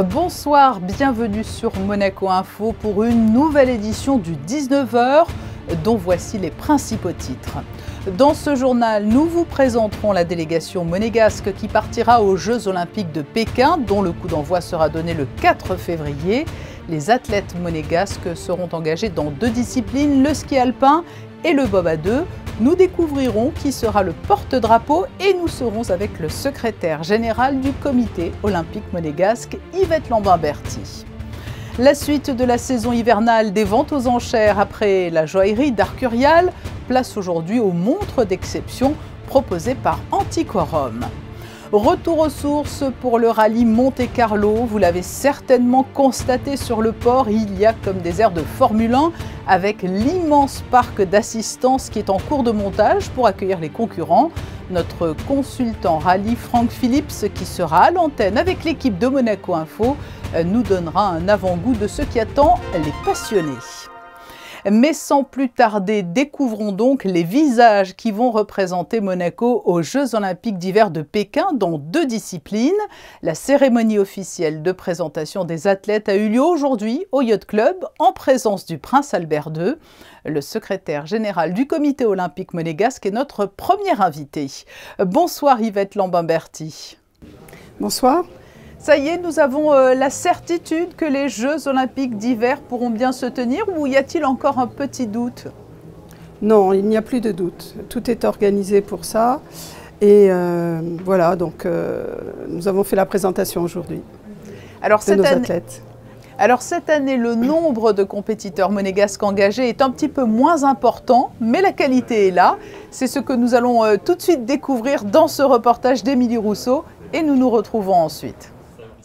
Bonsoir, bienvenue sur Monaco Info pour une nouvelle édition du 19h dont voici les principaux titres. Dans ce journal, nous vous présenterons la délégation monégasque qui partira aux Jeux Olympiques de Pékin, dont le coup d'envoi sera donné le 4 février. Les athlètes monégasques seront engagés dans 2 disciplines, le ski alpin et le bob à 2. Nous découvrirons qui sera le porte-drapeau et nous serons avec le secrétaire général du comité olympique monégasque, Yvette Lambin-Berty. La suite de la saison hivernale des ventes aux enchères après la joaillerie d'Arcurial, place aujourd'hui aux montres d'exception proposées par Antiquorum. Retour aux sources pour le rallye Monte-Carlo. Vous l'avez certainement constaté sur le port, il y a comme des aires de Formule 1 avec l'immense parc d'assistance qui est en cours de montage pour accueillir les concurrents. Notre consultant rallye Franck Phillips, qui sera à l'antenne avec l'équipe de Monaco Info, nous donnera un avant-goût de ce qui attend les passionnés. Mais sans plus tarder, découvrons donc les visages qui vont représenter Monaco aux Jeux Olympiques d'hiver de Pékin dans 2 disciplines. La cérémonie officielle de présentation des athlètes a eu lieu aujourd'hui au Yacht Club en présence du prince Albert II. Le secrétaire général du comité olympique monégasque est notre premier invité. Bonsoir Yvette Lambin-Berty. Bonsoir. Ça y est, nous avons la certitude que les Jeux Olympiques d'hiver pourront bien se tenir ou y a-t-il encore un petit doute? Non, il n'y a plus de doute. Tout est organisé pour ça. Et voilà, donc nous avons fait la présentation aujourd'hui de nos athlètes. Alors cette année, le nombre de compétiteurs monégasques engagés est un petit peu moins important, mais la qualité est là. C'est ce que nous allons tout de suite découvrir dans ce reportage d'Émilie Rousseau et nous nous retrouvons ensuite.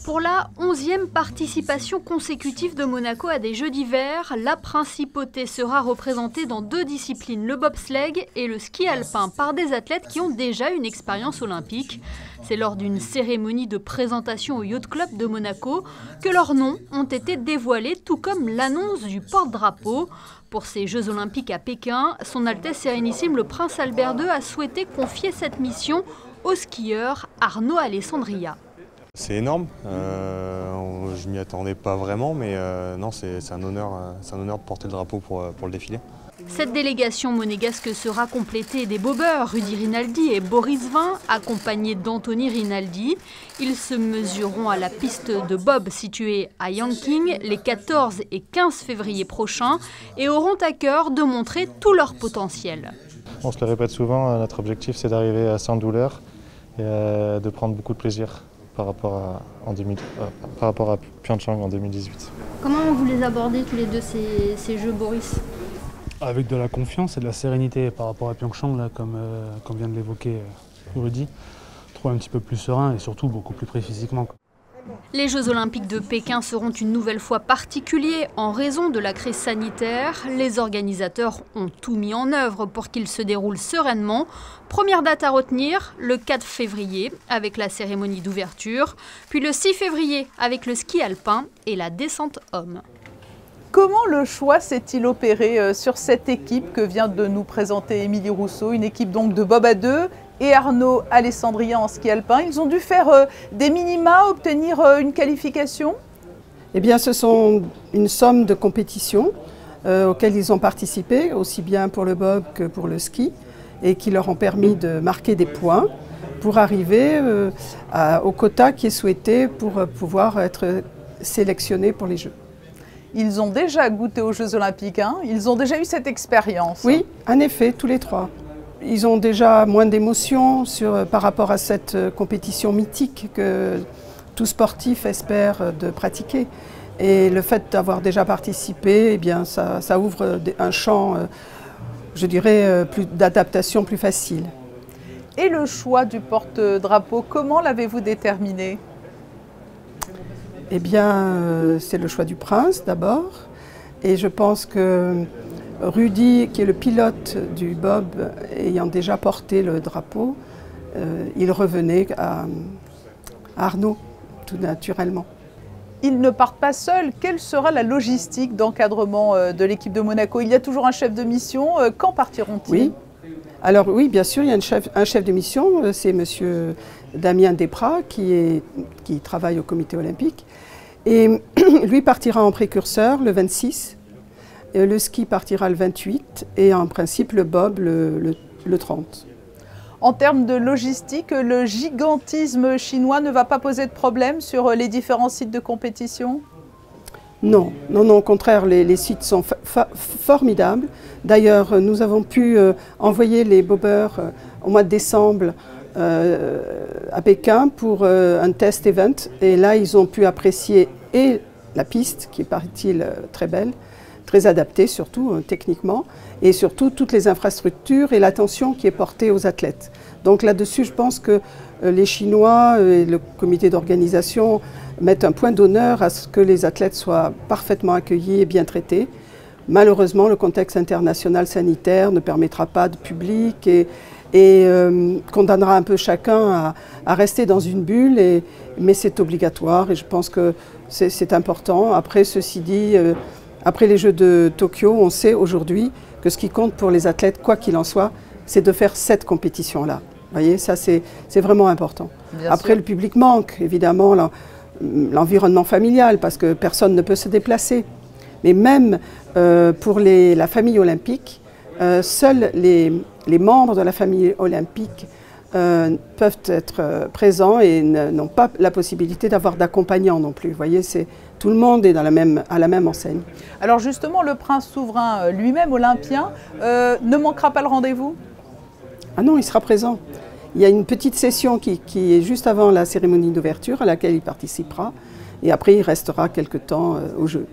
Pour la 11e participation consécutive de Monaco à des Jeux d'hiver, la principauté sera représentée dans 2 disciplines, le bobsleigh et le ski alpin, par des athlètes qui ont déjà une expérience olympique. C'est lors d'une cérémonie de présentation au Yacht Club de Monaco que leurs noms ont été dévoilés, tout comme l'annonce du porte-drapeau. Pour ces Jeux Olympiques à Pékin, Son Altesse Sérénissime le Prince Albert II a souhaité confier cette mission au skieur Arnaud Alessandria. C'est énorme, je m'y attendais pas vraiment, mais non, c'est un honneur de porter le drapeau pour le défilé. Cette délégation monégasque sera complétée des bobeurs Rudy Rinaldi et Boris Vian, accompagnés d'Anthony Rinaldi. Ils se mesureront à la piste de bob située à Yanqing les 14 et 15 février prochains et auront à cœur de montrer tout leur potentiel. On se le répète souvent, notre objectif c'est d'arriver sans douleur et de prendre beaucoup de plaisir par rapport à Pyeongchang en 2018. Comment vous les abordez tous les deux ces Jeux, Boris? Avec de la confiance et de la sérénité par rapport à Pyeongchang, là, comme vient de l'évoquer Rudy. Trouver un petit peu plus serein et surtout beaucoup plus près physiquement. Les Jeux Olympiques de Pékin seront une nouvelle fois particuliers en raison de la crise sanitaire. Les organisateurs ont tout mis en œuvre pour qu'ils se déroulent sereinement. Première date à retenir, le 4 février avec la cérémonie d'ouverture, puis le 6 février avec le ski alpin et la descente homme. Comment le choix s'est-il opéré sur cette équipe que vient de nous présenter Émilie Rousseau, une équipe donc de bob à 2 et Arnaud Alessandria en ski alpin? Ils ont dû faire des minima, obtenir une qualification? Eh bien, ce sont une somme de compétitions auxquelles ils ont participé, aussi bien pour le bob que pour le ski, et qui leur ont permis de marquer des points pour arriver au quota qui est souhaité pour pouvoir être sélectionnés pour les Jeux. Ils ont déjà goûté aux Jeux Olympiques, hein? Ils ont déjà eu cette expérience. Oui, en effet, tous les 3. Ils ont déjà moins d'émotions par rapport à cette compétition mythique que tout sportif espère de pratiquer. Et le fait d'avoir déjà participé, eh bien, ça ouvre un champ, je dirais, d'adaptation plus facile. Et le choix du porte-drapeau, comment l'avez-vous déterminé? Eh bien, c'est le choix du prince d'abord. Et je pense que Rudy, qui est le pilote du bob, ayant déjà porté le drapeau, il revenait à Arnaud, tout naturellement. Ils ne partent pas seuls. Quelle sera la logistique d'encadrement de l'équipe de Monaco? Il y a toujours un chef de mission. Quand partiront-ils? Oui. Alors oui, bien sûr, il y a un chef de mission, c'est monsieur Damien Desprats qui travaille au comité olympique. Et lui partira en précurseur le 26, le ski partira le 28 et en principe le bob le 30. En termes de logistique, le gigantisme chinois ne va pas poser de problème sur les différents sites de compétition? Non, non, non, au contraire, les sites sont formidables. D'ailleurs, nous avons pu envoyer les bobeurs au mois de décembre à Pékin pour un test event. Et là, ils ont pu apprécier et la piste, qui est, paraît-il, très belle, très adaptée surtout techniquement, et surtout toutes les infrastructures et l'attention qui est portée aux athlètes. Donc là-dessus, je pense que les Chinois et le comité d'organisation mettent un point d'honneur à ce que les athlètes soient parfaitement accueillis et bien traités. Malheureusement, le contexte international sanitaire ne permettra pas de public et condamnera un peu chacun à rester dans une bulle, mais c'est obligatoire et je pense que c'est important. Après, ceci dit, après les Jeux de Tokyo, on sait aujourd'hui que ce qui compte pour les athlètes, quoi qu'il en soit, c'est de faire cette compétition-là. Vous voyez, ça c'est vraiment important. Après, le public manque, évidemment, l'environnement familial, parce que personne ne peut se déplacer. Mais même pour la famille olympique, seuls les membres de la famille olympique peuvent être présents et n'ont pas la possibilité d'avoir d'accompagnants non plus. Vous voyez, tout le monde est à la même enseigne. Alors justement, le prince souverain lui-même, olympien, ne manquera pas le rendez-vous? Ah non, il sera présent. Il y a une petite session qui est juste avant la cérémonie d'ouverture à laquelle il participera. Et après, il restera quelque temps au jeu.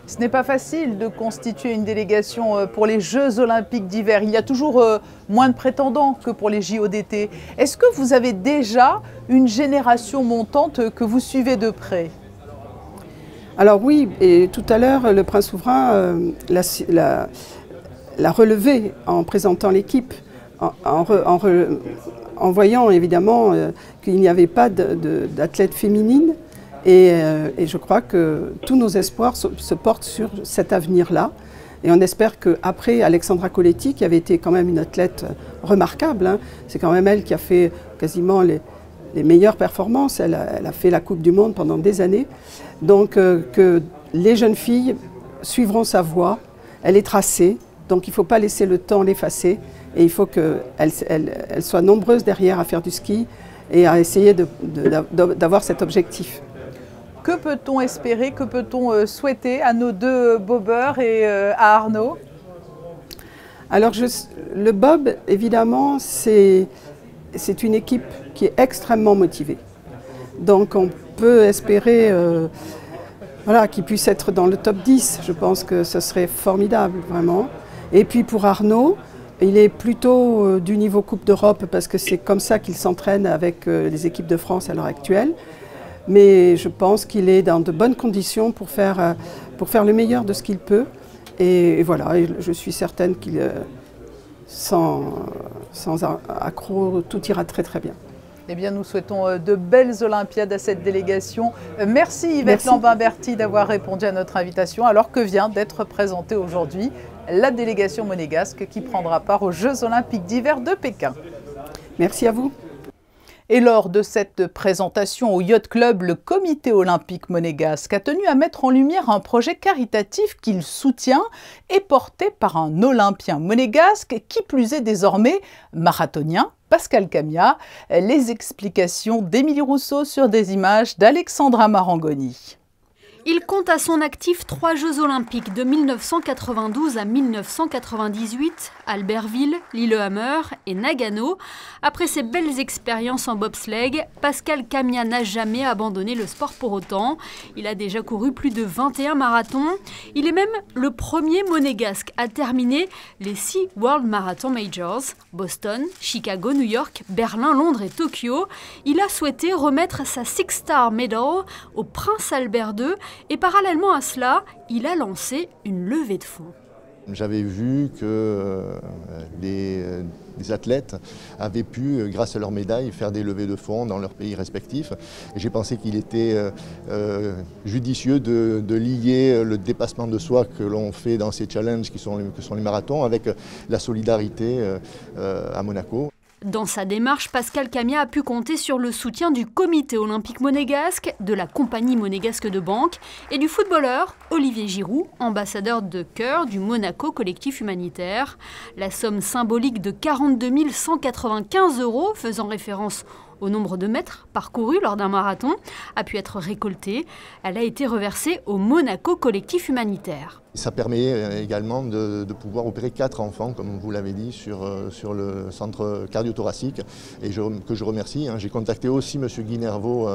Ce n'est pas facile de constituer une délégation pour les Jeux olympiques d'hiver. Il y a toujours moins de prétendants que pour les JO d'été. Est-ce que vous avez déjà une génération montante que vous suivez de près? Alors oui, et tout à l'heure, le prince souverain l'a relevé en présentant l'équipe, en voyant évidemment qu'il n'y avait pas d'athlète féminine. Et je crois que tous nos espoirs se portent sur cet avenir-là. Et on espère qu'après Alexandra Coletti, qui avait été quand même une athlète remarquable, hein, c'est quand même elle qui a fait quasiment les meilleures performances. Elle a fait la Coupe du Monde pendant des années. Donc que les jeunes filles suivront sa voie. Elle est tracée, donc il ne faut pas laisser le temps l'effacer. Et il faut qu'elles soient nombreuses derrière à faire du ski et à essayer d'avoir cet objectif. Que peut-on espérer, que peut-on souhaiter à nos deux bobeurs et à Arnaud? Alors le bob, évidemment, c'est une équipe qui est extrêmement motivée. Donc on peut espérer voilà, qu'il puisse être dans le top 10. Je pense que ce serait formidable, vraiment. Et puis pour Arnaud, il est plutôt du niveau Coupe d'Europe parce que c'est comme ça qu'il s'entraîne avec les équipes de France à l'heure actuelle. Mais je pense qu'il est dans de bonnes conditions pour faire le meilleur de ce qu'il peut. Et voilà, je suis certaine qu'il, sans accroc, tout ira très très bien. Eh bien, nous souhaitons de belles Olympiades à cette délégation. Merci Yvette Lambin-Berty d'avoir répondu à notre invitation, alors que vient d'être présentée aujourd'hui la délégation monégasque qui prendra part aux Jeux Olympiques d'hiver de Pékin. Merci à vous. Et lors de cette présentation au Yacht Club, le comité olympique monégasque a tenu à mettre en lumière un projet caritatif qu'il soutient et porté par un olympien monégasque, qui plus est désormais marathonien, Pascal Camia. Les explications d'Émilie Rousseau sur des images d'Alexandra Marangoni. Il compte à son actif 3 Jeux olympiques de 1992 à 1998, Albertville, Lillehammer et Nagano. Après ses belles expériences en bobsleigh, Pascal Camia n'a jamais abandonné le sport pour autant. Il a déjà couru plus de 21 marathons. Il est même le premier monégasque à terminer les 6 World Marathon Majors, Boston, Chicago, New York, Berlin, Londres et Tokyo. Il a souhaité remettre sa Six Star Medal au Prince Albert II. Et parallèlement à cela, il a lancé une levée de fonds. J'avais vu que les athlètes avaient pu, grâce à leur médaille, faire des levées de fonds dans leurs pays respectifs. Et j'ai pensé qu'il était judicieux de lier le dépassement de soi que l'on fait dans ces challenges que sont les marathons avec la solidarité à Monaco. Dans sa démarche, Pascal Camia a pu compter sur le soutien du Comité olympique monégasque, de la Compagnie monégasque de banque et du footballeur Olivier Giroud, ambassadeur de cœur du Monaco collectif humanitaire. La somme symbolique de 42 195 €, faisant référence au nombre de mètres parcourus lors d'un marathon, a pu être récoltée. Elle a été reversée au Monaco collectif humanitaire. Ça permet également de pouvoir opérer 4 enfants, comme vous l'avez dit, sur le centre cardio-thoracique, et que je remercie. J'ai contacté aussi M. Guy Nervaux,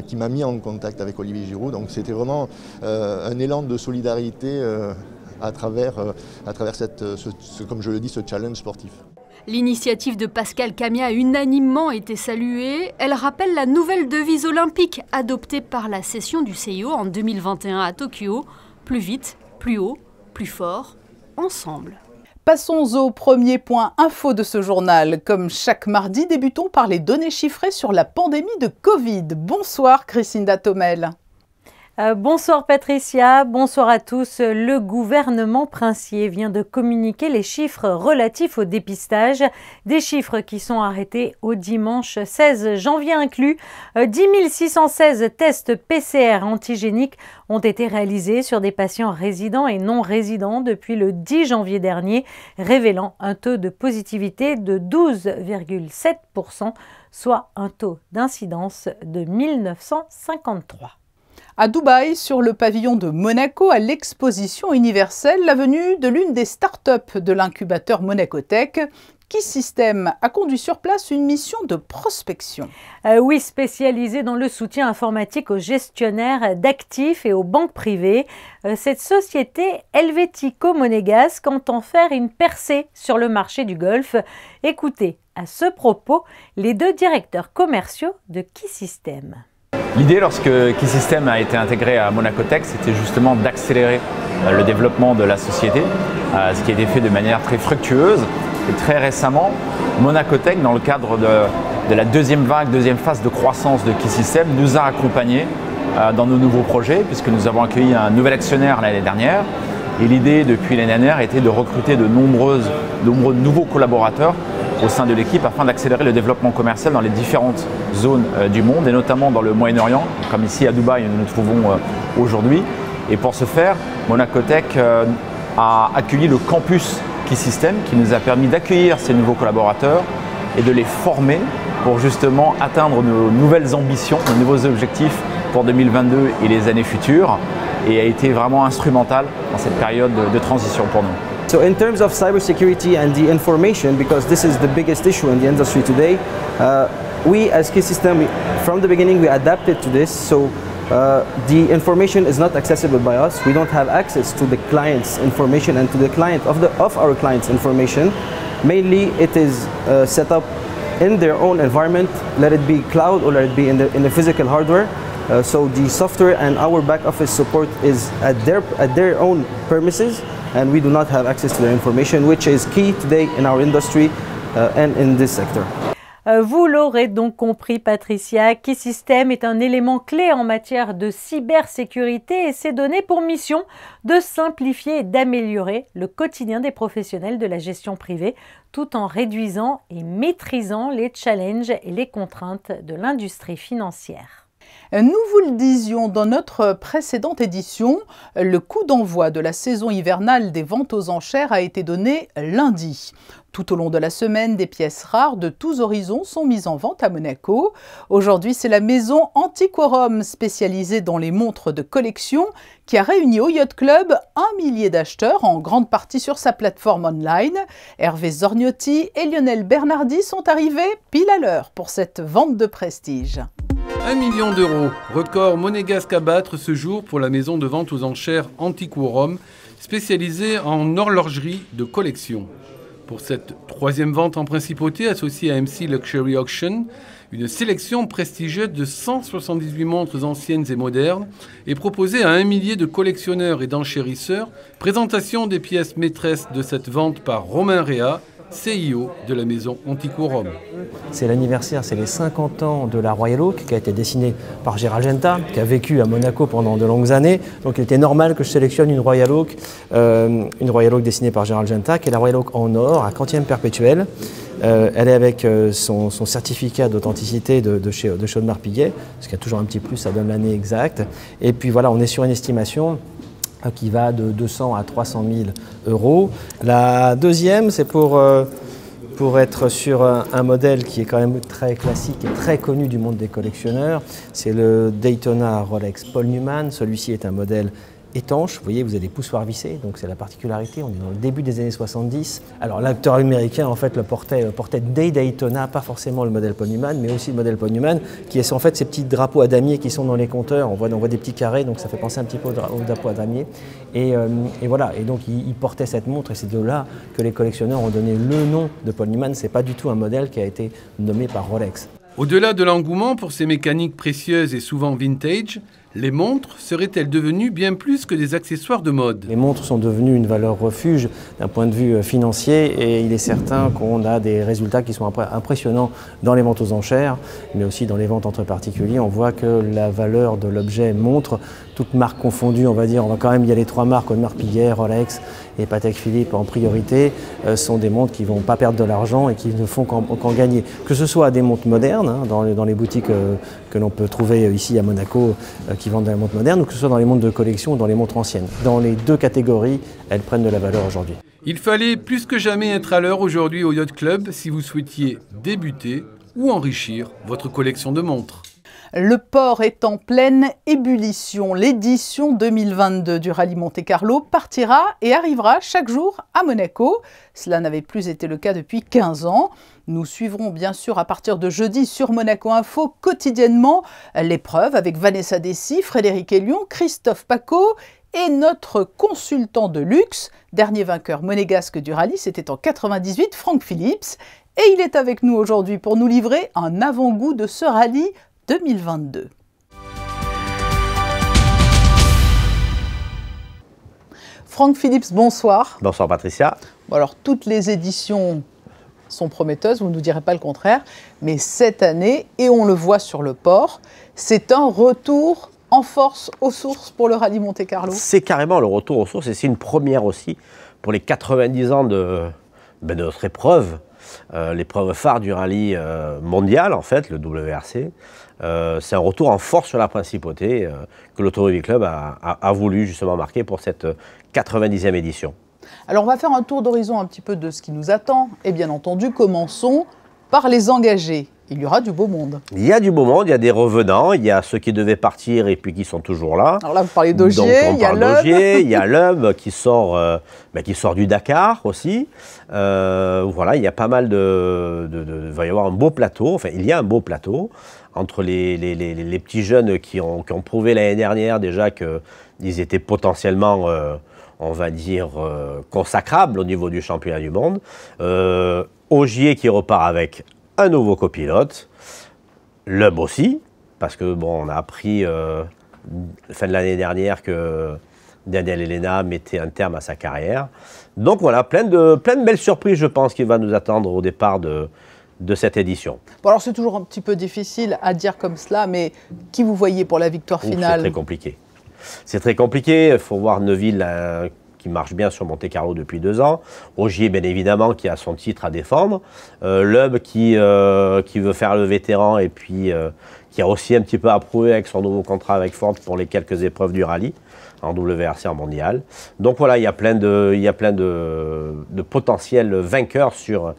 qui m'a mis en contact avec Olivier Giroud. Donc c'était vraiment un élan de solidarité à travers comme je le dis, ce challenge sportif. L'initiative de Pascal Camia a unanimement été saluée. Elle rappelle la nouvelle devise olympique adoptée par la session du CIO en 2021 à Tokyo. Plus vite, plus haut, plus fort, ensemble. Passons au premier point info de ce journal. Comme chaque mardi, débutons par les données chiffrées sur la pandémie de Covid. Bonsoir Christinda Thomel. Bonsoir Patricia, bonsoir à tous. Le gouvernement princier vient de communiquer les chiffres relatifs au dépistage, des chiffres qui sont arrêtés au dimanche 16 janvier inclus. 10 616 tests PCR antigéniques ont été réalisés sur des patients résidents et non résidents depuis le 10 janvier dernier, révélant un taux de positivité de 12,7%, soit un taux d'incidence de 1953. À Dubaï, sur le pavillon de Monaco, à l'exposition universelle, la venue de l'une des start-up de l'incubateur Monacotech, Keysystem, a conduit sur place une mission de prospection. Oui, spécialisée dans le soutien informatique aux gestionnaires d'actifs et aux banques privées. Cette société helvético-monégasque entend faire une percée sur le marché du Golfe. Écoutez à ce propos les 2 directeurs commerciaux de Keysystem. L'idée, lorsque Keysystem a été intégré à Monacotech, c'était justement d'accélérer le développement de la société, ce qui a été fait de manière très fructueuse. Et très récemment, Monacotech, dans le cadre de la deuxième phase de croissance de Keysystem, nous a accompagnés dans nos nouveaux projets, puisque nous avons accueilli un nouvel actionnaire l'année dernière. Et l'idée, depuis l'année dernière, était de recruter de nombreux nouveaux collaborateurs au sein de l'équipe afin d'accélérer le développement commercial dans les différentes zones du monde et notamment dans le Moyen-Orient, comme ici à Dubaï où nous nous trouvons aujourd'hui. Et pour ce faire, Monacotech a accueilli le campus Keysystem qui nous a permis d'accueillir ces nouveaux collaborateurs et de les former pour justement atteindre nos nouvelles ambitions, nos nouveaux objectifs pour 2022 et les années futures, et a été vraiment instrumental dans cette période de transition pour nous. So in terms of cybersecurity and the information, because this is the biggest issue in the industry today, we as Keysystem, from the beginning we adapted to this, so the information is not accessible by us. We don't have access to the client's information and to the client of our client's information. Mainly it is set up in their own environment, let it be cloud or let it be in the physical hardware. So the software and our back office support is at their own premises, and we do not have access to their information, which is key today in our industry and in this sector. Vous l'aurez donc compris, Patricia, Keysystem est un élément clé en matière de cybersécurité et s'est donné pour mission de simplifier et d'améliorer le quotidien des professionnels de la gestion privée, tout en réduisant et maîtrisant les challenges et les contraintes de l'industrie financière. Nous vous le disions dans notre précédente édition, le coup d'envoi de la saison hivernale des ventes aux enchères a été donné lundi. Tout au long de la semaine, des pièces rares de tous horizons sont mises en vente à Monaco. Aujourd'hui, c'est la maison Antiquorum, spécialisée dans les montres de collection, qui a réuni au Yacht Club 1 millier d'acheteurs, en grande partie sur sa plateforme online. Hervé Zorniotti et Lionel Bernardi sont arrivés pile à l'heure pour cette vente de prestige. 1 million d'euros, record monégasque à battre ce jour pour la maison de vente aux enchères Antiquorum, spécialisée en horlogerie de collection. Pour cette troisième vente en principauté associée à MC Luxury Auction, une sélection prestigieuse de 178 montres anciennes et modernes est proposée à 1 millier de collectionneurs et d'enchérisseurs. Présentation des pièces maîtresses de cette vente par Romain Réa, CIO de la maison Antiquorum. C'est l'anniversaire, c'est les 50 ans de la Royal Oak qui a été dessinée par Gérald Genta, qui a vécu à Monaco pendant de longues années. Donc il était normal que je sélectionne une Royal Oak dessinée par Gérald Genta, qui est la Royal Oak en or à quantième perpétuel, Elle est avec son certificat d'authenticité de chez Audemars Piguet, parce qu'il y a toujours un petit plus, ça donne l'année exacte. Et puis voilà, on est sur une estimation qui va de 200 à 300 000 euros. La deuxième, c'est pour être sur un modèle qui est quand même très classique et très connu du monde des collectionneurs. C'est le Daytona Rolex Paul Newman. Celui-ci est un modèle étanche. Vous voyez, vous avez des poussoirs vissés, donc c'est la particularité. On est dans le début des années 70. Alors l'acteur américain, en fait, le portait des Daytona, pas forcément le modèle Paul Newman, mais aussi le modèle Paul Newman, qui est en fait ces petits drapeaux à damier qui sont dans les compteurs. On voit des petits carrés, donc ça fait penser un petit peu au drapeau à damier. Et voilà, et donc il portait cette montre, et c'est de là que les collectionneurs ont donné le nom de Paul Newman. C'est pas du tout un modèle qui a été nommé par Rolex. Au-delà de l'engouement pour ces mécaniques précieuses et souvent vintage, les montres seraient-elles devenues bien plus que des accessoires de mode? Les montres sont devenues une valeur refuge d'un point de vue financier, et il est certain qu'on a des résultats qui sont impressionnants dans les ventes aux enchères, mais aussi dans les ventes entre particuliers. On voit que la valeur de l'objet montre, toutes marques confondues, on va dire, on va quand même y aller 3 marques, Audemars Piguet, Rolex et Patek Philippe en priorité, sont des montres qui ne vont pas perdre de l'argent et qui ne font qu'en gagner. Que ce soit des montres modernes, hein, dans les boutiques que l'on peut trouver ici à Monaco, qui vendent des montres modernes, ou que ce soit dans les montres de collection ou dans les montres anciennes. Dans les deux catégories, elles prennent de la valeur aujourd'hui. Il fallait plus que jamais être à l'heure aujourd'hui au Yacht Club si vous souhaitiez débuter ou enrichir votre collection de montres. Le port est en pleine ébullition. L'édition 2022 du Rallye Monte-Carlo partira et arrivera chaque jour à Monaco. Cela n'avait plus été le cas depuis 15 ans. Nous suivrons bien sûr à partir de jeudi sur Monaco Info quotidiennement l'épreuve avec Vanessa Dessy, Frédéric Hélion, Christophe Paco et notre consultant de luxe, dernier vainqueur monégasque du rallye, c'était en 98, Franck Phillips. Et il est avec nous aujourd'hui pour nous livrer un avant-goût de ce rallye 2022. Franck Phillips, bonsoir. Bonsoir Patricia. Bon, alors toutes les éditions sont prometteuses, vous ne nous direz pas le contraire, mais cette année, et on le voit sur le port, c'est un retour en force aux sources pour le Rallye Monte-Carlo. C'est carrément le retour aux sources, et c'est une première aussi pour les 90 ans de notre épreuve, l'épreuve phare du rallye mondial en fait, le WRC. C'est un retour en force sur la principauté que l'Automobile Club a voulu justement marquer pour cette 90e édition. Alors on va faire un tour d'horizon un petit peu de ce qui nous attend, et bien entendu commençons par les engagés. Il y aura du beau monde. Il y a du beau monde, il y a des revenants, il y a ceux qui devaient partir et puis qui sont toujours là. Alors là vous parlez d'Ogier, il y a l'Hub. Il y a l'Hub qui sort du Dakar aussi. Voilà, il y a pas mal il va y avoir un beau plateau, enfin il y a un beau plateau entre les petits jeunes qui ont prouvé l'année dernière déjà qu'ils étaient potentiellement, on va dire, consacrables au niveau du championnat du monde. Ogier qui repart avec un nouveau copilote, l'Hub aussi, parce que bon, on a appris fin de l'année dernière que Daniel Elena mettait un terme à sa carrière. Donc voilà, plein de belles surprises, je pense, qui va nous attendre au départ de cette édition. Bon, alors c'est toujours un petit peu difficile à dire comme cela, mais qui vous voyez pour la victoire finale? C'est très compliqué. C'est très compliqué, il faut voir Neuville qui marche bien sur Monte-Carlo depuis 2 ans. Ogier, bien évidemment, qui a son titre à défendre. L'Hub qui veut faire le vétéran et puis qui a aussi un petit peu approuvé avec son nouveau contrat avec Ford pour les quelques épreuves du rallye en WRC en mondial. Donc voilà, il y a plein de potentiels vainqueurs sur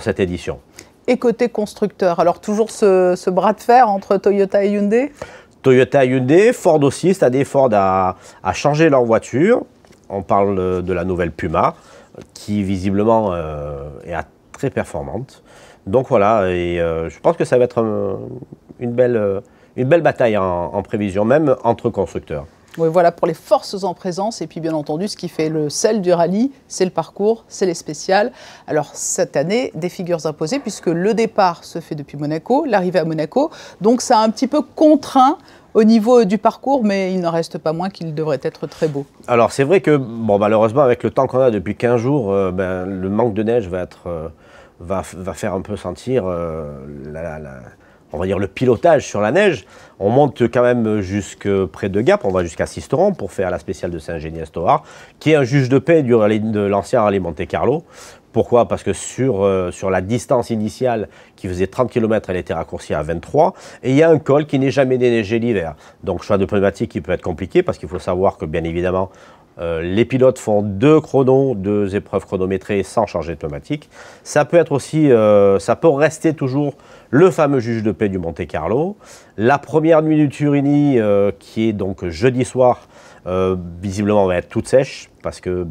cette édition. Et côté constructeur, alors toujours ce bras de fer entre Toyota et Hyundai? Toyota et Hyundai, Ford aussi, c'est-à-dire Ford a changé leur voiture. On parle de la nouvelle Puma, qui visiblement est très performante. Donc voilà, et je pense que ça va être une belle bataille en prévision, même entre constructeurs. Oui, voilà pour les forces en présence. Et puis bien entendu, ce qui fait le sel du rallye, c'est le parcours, c'est les spéciales. Alors cette année, des figures imposées, puisque le départ se fait depuis Monaco, l'arrivée à Monaco. Donc ça a un petit peu contraint au niveau du parcours, mais il n'en reste pas moins qu'il devrait être très beau. Alors c'est vrai que bon, malheureusement, avec le temps qu'on a depuis 15 jours, le manque de neige va faire un peu sentir on va dire le pilotage sur la neige. On monte quand même jusque près de Gap, on va jusqu'à Sisteron pour faire la spéciale de Saint-Géniès-Toar, qui est un juge de paix de l'ancien rallye Monte-Carlo, Pourquoi? Parce que sur la distance initiale qui faisait 30 km, elle était raccourcie à 23. Et il y a un col qui n'est jamais déneigé l'hiver. Donc choix de pneumatique qui peut être compliqué parce qu'il faut savoir que bien évidemment, les pilotes font 2 chronos, 2 épreuves chronométrées sans changer de pneumatique. Ça peut être aussi, ça peut rester toujours le fameux juge de paix du Monte-Carlo. La première nuit du Turini, qui est donc jeudi soir, visiblement va être toute sèche parce que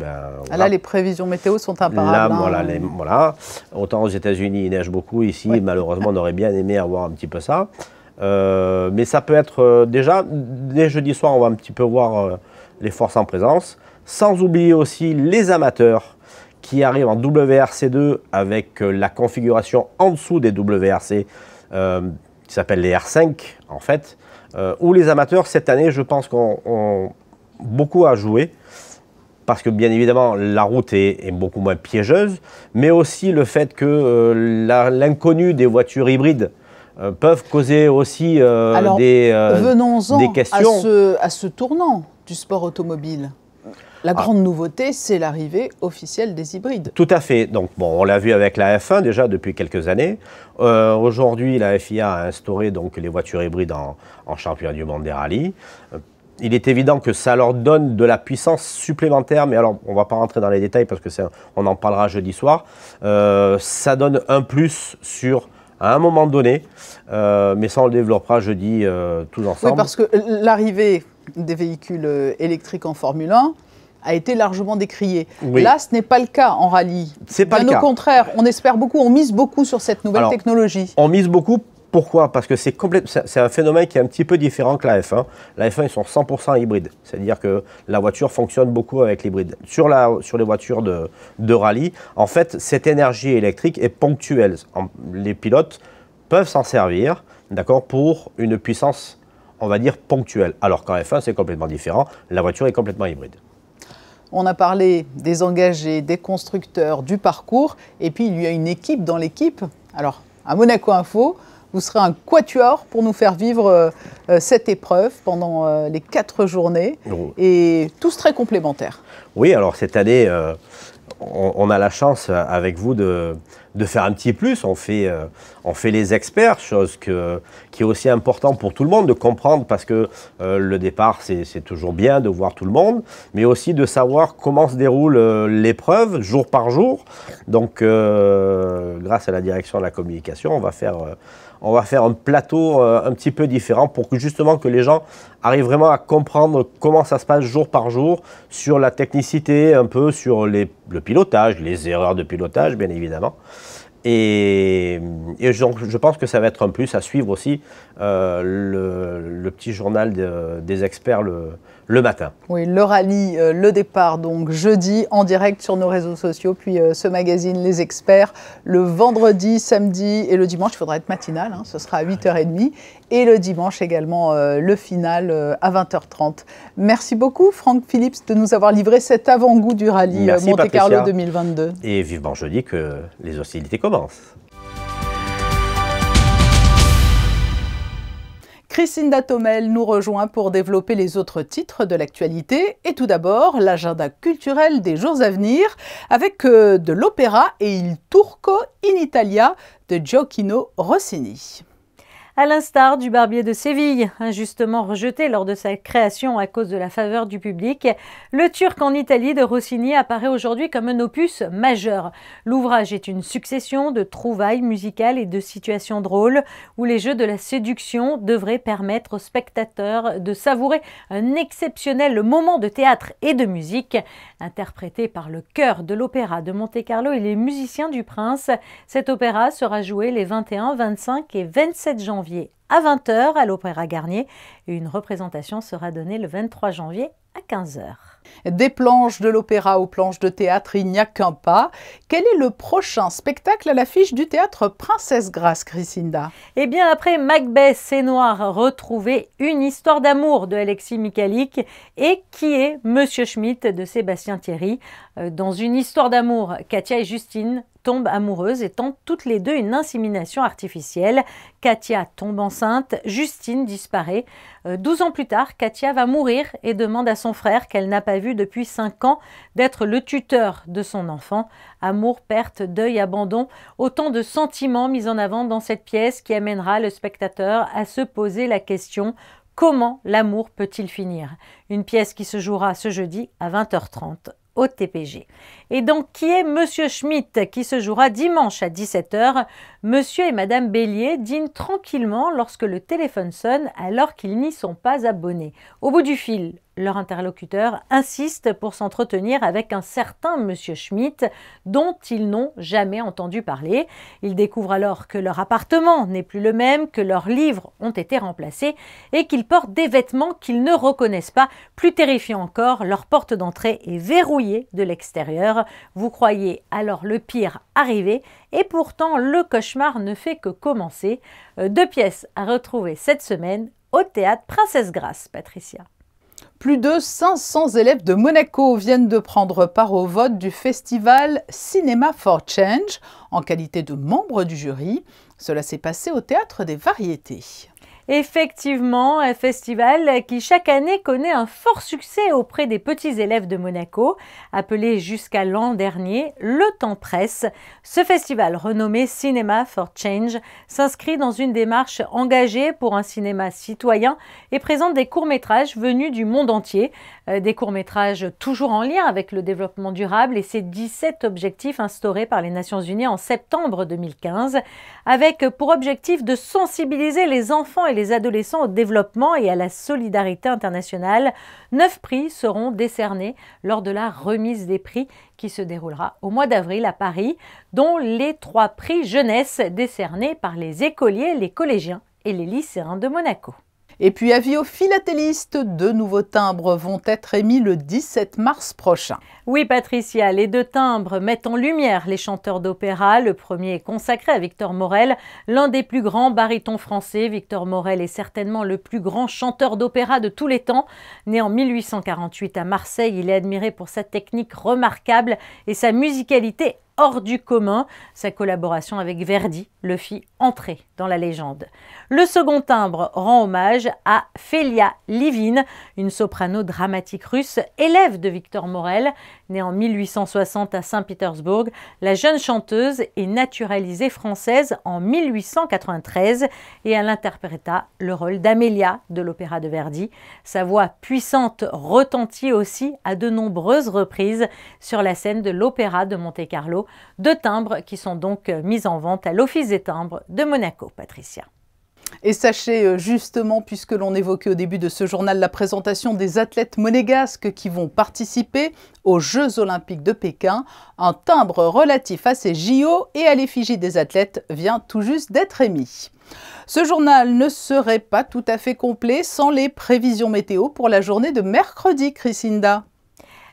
là les prévisions météo sont imparables. Là, voilà, autant aux États-Unis il neige beaucoup, ici malheureusement on aurait bien aimé avoir un petit peu ça. Mais ça peut être déjà dès jeudi soir on va un petit peu voir les forces en présence, sans oublier aussi les amateurs qui arrivent en WRC2 avec la configuration en dessous des WRC qui s'appelle les R5 en fait, où les amateurs cette année je pense qu'on beaucoup à jouer parce que bien évidemment la route est beaucoup moins piégeuse, mais aussi le fait que l'inconnu des voitures hybrides peuvent causer aussi des questions. À ce tournant du sport automobile. La grande nouveauté, c'est l'arrivée officielle des hybrides. Tout à fait. Donc, bon, on l'a vu avec la F1 déjà depuis quelques années. Aujourd'hui, la FIA a instauré donc, les voitures hybrides en championnat du monde des rallyes. Il est évident que ça leur donne de la puissance supplémentaire, mais alors on ne va pas rentrer dans les détails parce que on en parlera jeudi soir. Ça donne un plus à un moment donné, mais ça on le développera jeudi tous ensemble. Oui, parce que l'arrivée des véhicules électriques en Formule 1 a été largement décriée. Oui. Là, ce n'est pas le cas en rallye. C'est pas le cas. Au contraire, on espère beaucoup, on mise beaucoup sur cette nouvelle technologie. On mise beaucoup. Pourquoi? Parce que c'est un phénomène qui est un petit peu différent que la F1. La F1, ils sont 100% hybrides. C'est-à-dire que la voiture fonctionne beaucoup avec l'hybride. Sur les voitures de rallye, en fait, cette énergie électrique est ponctuelle. Les pilotes peuvent s'en servir, d'accord, pour une puissance, on va dire, ponctuelle. Alors qu'en F1, c'est complètement différent. La voiture est complètement hybride. On a parlé des engagés, des constructeurs, du parcours. Et puis, il y a une équipe dans l'équipe. Alors, à Monaco Info, vous serez un quatuor pour nous faire vivre cette épreuve pendant les 4 journées et tous très complémentaires. Oui, alors cette année, on a la chance avec vous de faire un petit plus. On fait les experts, chose qui est aussi important pour tout le monde de comprendre parce que le départ, c'est toujours bien de voir tout le monde, mais aussi de savoir comment se déroule l'épreuve jour par jour. Donc, grâce à la direction de la communication, on va faire un plateau un petit peu différent pour que justement que les gens arrivent vraiment à comprendre comment ça se passe jour par jour sur la technicité, un peu sur le pilotage, les erreurs de pilotage bien évidemment. Et je pense que ça va être un plus à suivre aussi le petit journal des experts le matin. Oui, le rallye, le départ donc jeudi en direct sur nos réseaux sociaux, puis ce magazine Les Experts le vendredi, samedi et le dimanche. Il faudra être matinal, hein, ce sera à 8h30 et le dimanche également le final à 20h30. Merci beaucoup Franck Phillips de nous avoir livré cet avant-goût du rallye Monte-Carlo 2022. Et vivement jeudi que les hostilités commencent. Christine Thomel nous rejoint pour développer les autres titres de l'actualité. Et tout d'abord, l'agenda culturel des jours à venir avec de l'opéra et Il Turco in Italia de Gioacchino Rossini. À l'instar du Barbier de Séville, injustement rejeté lors de sa création à cause de la faveur du public, Le Turc en Italie de Rossini apparaît aujourd'hui comme un opus majeur. L'ouvrage est une succession de trouvailles musicales et de situations drôles où les jeux de la séduction devraient permettre aux spectateurs de savourer un exceptionnel moment de théâtre et de musique. Interprété par le chœur de l'Opéra de Monte-Carlo et les musiciens du Prince, cet opéra sera joué les 21, 25 et 27 janvier à 20h à l'Opéra Garnier et une représentation sera donnée le 23 janvier à 15h. Des planches de l'opéra aux planches de théâtre, il n'y a qu'un pas. Quel est le prochain spectacle à l'affiche du théâtre Princesse Grace, Crisinda? Eh bien, après Macbeth, c'est noir, retrouvez Une histoire d'amour de Alexis Michalik et Qui est Monsieur Schmitt de Sébastien Thierry. Dans Une histoire d'amour, Katia et Justine tombent amoureuses et tentent toutes les deux une insémination artificielle. Katia tombe enceinte, Justine disparaît. 12 ans plus tard, Katia va mourir et demande à son frère, qu'elle n'a pas vu depuis 5 ans, d'être le tuteur de son enfant. Amour, perte, deuil, abandon, autant de sentiments mis en avant dans cette pièce qui amènera le spectateur à se poser la question: comment l'amour peut-il finir? Une pièce qui se jouera ce jeudi à 20h30 au TPG. Et donc, qui est Monsieur Schmitt, qui se jouera dimanche à 17h? Monsieur et Madame Bélier dînent tranquillement lorsque le téléphone sonne alors qu'ils n'y sont pas abonnés. Au bout du fil, leur interlocuteur insiste pour s'entretenir avec un certain Monsieur Schmitt dont ils n'ont jamais entendu parler. Ils découvrent alors que leur appartement n'est plus le même, que leurs livres ont été remplacés et qu'ils portent des vêtements qu'ils ne reconnaissent pas. Plus terrifiant encore, leur porte d'entrée est verrouillée de l'extérieur. Vous croyez alors le pire arriver et pourtant le cauchemar ne fait que commencer. 2 pièces à retrouver cette semaine au théâtre Princesse Grace, Patricia. Plus de 500 élèves de Monaco viennent de prendre part au vote du festival Cinema for Change en qualité de membres du jury. Cela s'est passé au Théâtre des Variétés. Effectivement, un festival qui chaque année connaît un fort succès auprès des petits élèves de Monaco. Appelé jusqu'à l'an dernier Le Temps Presse, ce festival renommé Cinema for Change s'inscrit dans une démarche engagée pour un cinéma citoyen et présente des courts-métrages venus du monde entier. Des courts-métrages toujours en lien avec le développement durable et ses 17 objectifs instaurés par les Nations Unies en septembre 2015, avec pour objectif de sensibiliser les enfants et les adolescents au développement et à la solidarité internationale. 9 prix seront décernés lors de la remise des prix qui se déroulera au mois d'avril à Paris, dont les 3 prix jeunesse décernés par les écoliers, les collégiens et les lycéens de Monaco. Et puis avis aux philatélistes, 2 nouveaux timbres vont être émis le 17 mars prochain. Oui Patricia, les 2 timbres mettent en lumière les chanteurs d'opéra. Le premier est consacré à Victor Maurel, l'un des plus grands barytons français. Victor Maurel est certainement le plus grand chanteur d'opéra de tous les temps. Né en 1848 à Marseille, il est admiré pour sa technique remarquable et sa musicalité hors du commun. Sa collaboration avec Verdi le fit entrer dans la légende. Le second timbre rend hommage à Félia Livine, une soprano dramatique russe, élève de Victor Maurel. Née en 1860 à Saint-Pétersbourg, la jeune chanteuse est naturalisée française en 1893 et elle interpréta le rôle d'Amélia de l'opéra de Verdi. Sa voix puissante retentit aussi à de nombreuses reprises sur la scène de l'Opéra de Monte-Carlo. 2 timbres qui sont donc mis en vente à l'Office des timbres de Monaco, Patricia. Et sachez justement, puisque l'on évoquait au début de ce journal la présentation des athlètes monégasques qui vont participer aux Jeux Olympiques de Pékin, un timbre relatif à ces JO et à l'effigie des athlètes vient tout juste d'être émis. Ce journal ne serait pas tout à fait complet sans les prévisions météo pour la journée de mercredi, Chrisinda.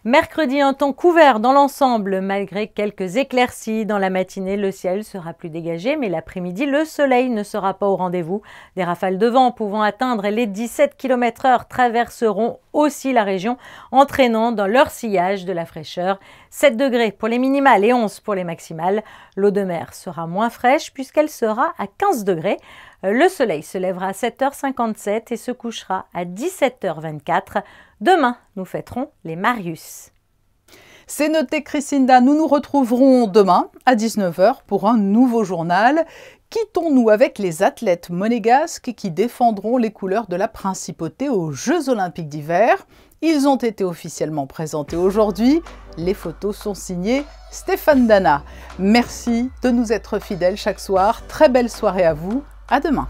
Mercredi, un temps couvert dans l'ensemble, malgré quelques éclaircies. Dans la matinée, le ciel sera plus dégagé, mais l'après-midi, le soleil ne sera pas au rendez-vous. Des rafales de vent pouvant atteindre les 17 km/h traverseront aussi la région, entraînant dans leur sillage de la fraîcheur. 7 degrés pour les minimales et 11 pour les maximales. L'eau de mer sera moins fraîche puisqu'elle sera à 15 degrés. Le soleil se lèvera à 7h57 et se couchera à 17h24. Demain, nous fêterons les Marius. C'est noté, Chrisinda. Nous nous retrouverons demain à 19h pour un nouveau journal. Quittons-nous avec les athlètes monégasques qui défendront les couleurs de la principauté aux Jeux Olympiques d'hiver. Ils ont été officiellement présentés aujourd'hui. Les photos sont signées Stéphane Dana. Merci de nous être fidèles chaque soir. Très belle soirée à vous. À demain.